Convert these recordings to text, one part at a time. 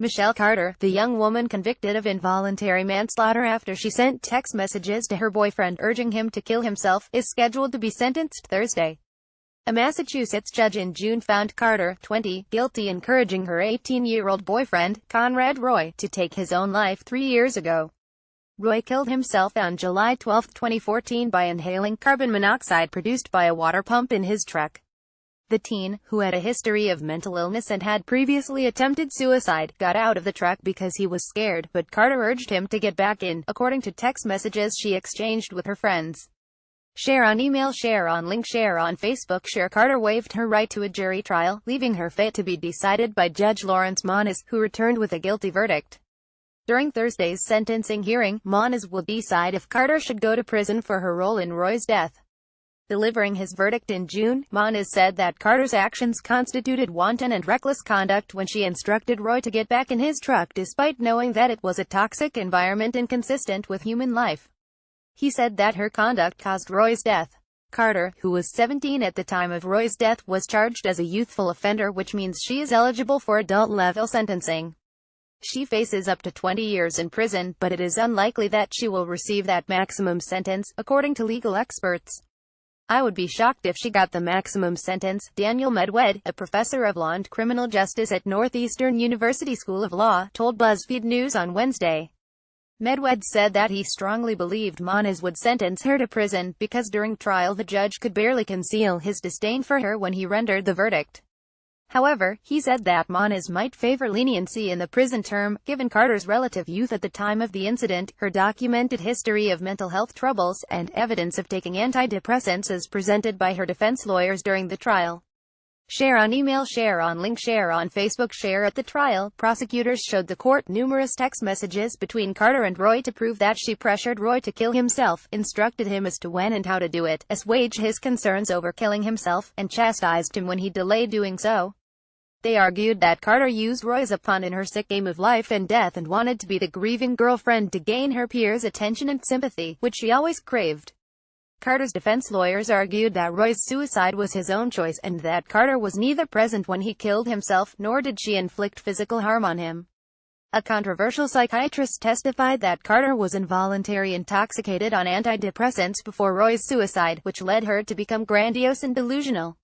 Michelle Carter, the young woman convicted of involuntary manslaughter after she sent text messages to her boyfriend urging him to kill himself, is scheduled to be sentenced Thursday. A Massachusetts judge in June found Carter, 20, guilty encouraging her 18-year-old boyfriend, Conrad Roy, to take his own life 3 years ago. Roy killed himself on July 12, 2014 by inhaling carbon monoxide produced by a water pump in his truck. The teen, who had a history of mental illness and had previously attempted suicide, got out of the truck because he was scared, but Carter urged him to get back in, according to text messages she exchanged with her friends. Share on email, share on link, share on Facebook, share. Carter waived her right to a jury trial, leaving her fate to be decided by Judge Lawrence Moniz, who returned with a guilty verdict. During Thursday's sentencing hearing, Moniz will decide if Carter should go to prison for her role in Roy's death. Delivering his verdict in June, Moniz said that Carter's actions constituted wanton and reckless conduct when she instructed Roy to get back in his truck despite knowing that it was a toxic environment inconsistent with human life. He said that her conduct caused Roy's death. Carter, who was 17 at the time of Roy's death, was charged as a youthful offender, which means she is eligible for adult-level sentencing. She faces up to 20 years in prison, but it is unlikely that she will receive that maximum sentence, according to legal experts. I would be shocked if she got the maximum sentence, Daniel Medwed, a professor of law and criminal justice at Northeastern University School of Law, told BuzzFeed News on Wednesday. Medwed said that he strongly believed Moniz would sentence her to prison, because during trial the judge could barely conceal his disdain for her when he rendered the verdict. However, he said that Moniz might favor leniency in the prison term, given Carter's relative youth at the time of the incident, her documented history of mental health troubles, and evidence of taking antidepressants as presented by her defense lawyers during the trial. Share on email, share on link, share on Facebook, share. At the trial, prosecutors showed the court numerous text messages between Carter and Roy to prove that she pressured Roy to kill himself, instructed him as to when and how to do it, assuaged his concerns over killing himself, and chastised him when he delayed doing so. They argued that Carter used Roy as a pawn in her sick game of life and death and wanted to be the grieving girlfriend to gain her peers' attention and sympathy, which she always craved. Carter's defense lawyers argued that Roy's suicide was his own choice, and that Carter was neither present when he killed himself, nor did she inflict physical harm on him. A controversial psychiatrist testified that Carter was involuntarily intoxicated on antidepressants before Roy's suicide, which led her to become grandiose and delusional.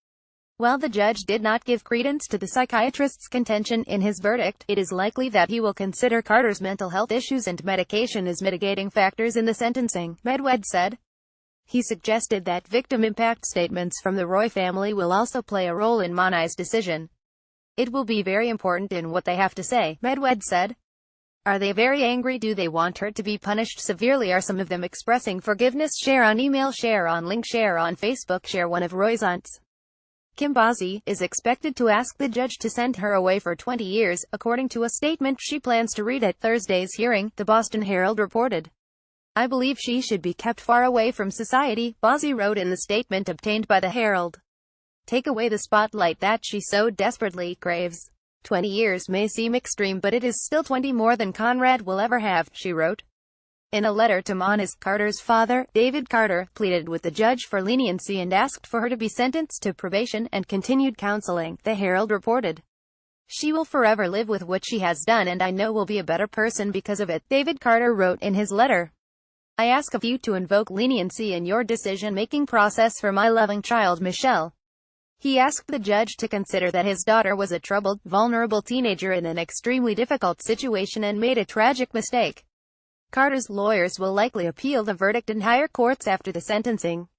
While the judge did not give credence to the psychiatrist's contention in his verdict, it is likely that he will consider Carter's mental health issues and medication as mitigating factors in the sentencing, Medwed said. He suggested that victim impact statements from the Roy family will also play a role in Moniz's decision. It will be very important in what they have to say, Medwed said. Are they very angry? Do they want her to be punished severely? Are some of them expressing forgiveness? Share on email, share on link, share on Facebook, share. One of Roy's aunts, Kim Bossie, is expected to ask the judge to send her away for 20 years, according to a statement she plans to read at Thursday's hearing, the Boston Herald reported. I believe she should be kept far away from society, Bossie wrote in the statement obtained by the Herald. Take away the spotlight that she so desperately craves. 20 years may seem extreme, but it is still 20 more than Conrad will ever have, she wrote. In a letter to Moniz, Carter's father, David Carter, pleaded with the judge for leniency and asked for her to be sentenced to probation and continued counseling, the Herald reported. She will forever live with what she has done, and I know will be a better person because of it, David Carter wrote in his letter. I ask of you to invoke leniency in your decision-making process for my loving child Michelle. He asked the judge to consider that his daughter was a troubled, vulnerable teenager in an extremely difficult situation and made a tragic mistake. Carter's lawyers will likely appeal the verdict in higher courts after the sentencing.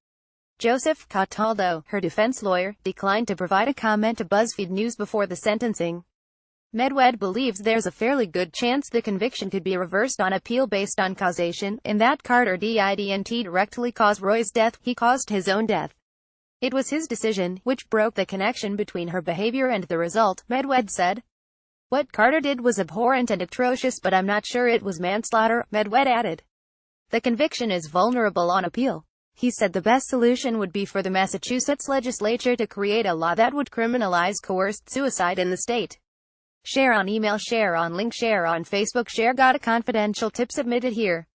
Joseph Cataldo, her defense lawyer, declined to provide a comment to BuzzFeed News before the sentencing. Medwed believes there's a fairly good chance the conviction could be reversed on appeal based on causation, in that Carter didn't directly cause Roy's death, he caused his own death. It was his decision, which broke the connection between her behavior and the result, Medwed said. What Carter did was abhorrent and atrocious, but I'm not sure it was manslaughter, Medwed added. The conviction is vulnerable on appeal. He said the best solution would be for the Massachusetts legislature to create a law that would criminalize coerced suicide in the state. Share on email, share on link, share on Facebook, share. Got a confidential tip submitted here.